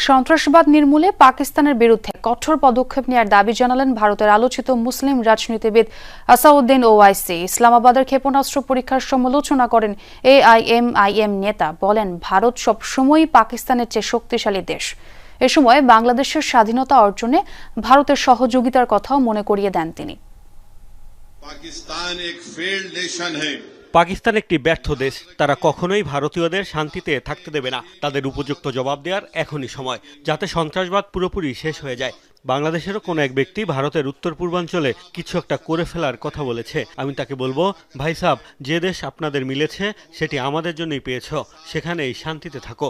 সন্ত্রাসবাদ নির্মূলে পাকিস্তানের বিরুদ্ধে কঠোর পদক্ষেপ নেওয়ার দাবি জানালেন ভারতের আলোচিত মুসলিম রাজনীতিবিদ আসাউদ্দিন ওয়াইসি। ইসলামাবাদের ক্ষেপণাস্ত্র পরীক্ষার সমালোচনা করেন এআইএমআইএম নেতা। বলেন, ভারত সবসময়ই পাকিস্তানের চেয়ে শক্তিশালী দেশ। এ সময় বাংলাদেশের স্বাধীনতা অর্জনে ভারতের সহযোগিতার কথাও মনে করিয়ে দেন তিনি। পাকিস্তান একটি ব্যর্থ দেশ। তারা কখনোই ভারতীয়দের শান্তিতে থাকতে দেবে না। তাদের উপযুক্ত জবাব দেওয়ার এখনই সময়, যাতে সন্ত্রাসবাদ পুরোপুরি শেষ হয়ে যায়। বাংলাদেশেরও কোনো এক ব্যক্তি ভারতের উত্তর পূর্বাঞ্চলে কিছু একটা করে ফেলার কথা বলেছে। আমি তাকে বলবো, ভাই সাব, যে দেশ আপনাদের মিলেছে সেটি আমাদের জন্যই পেয়েছ, সেখানেই শান্তিতে থাকো।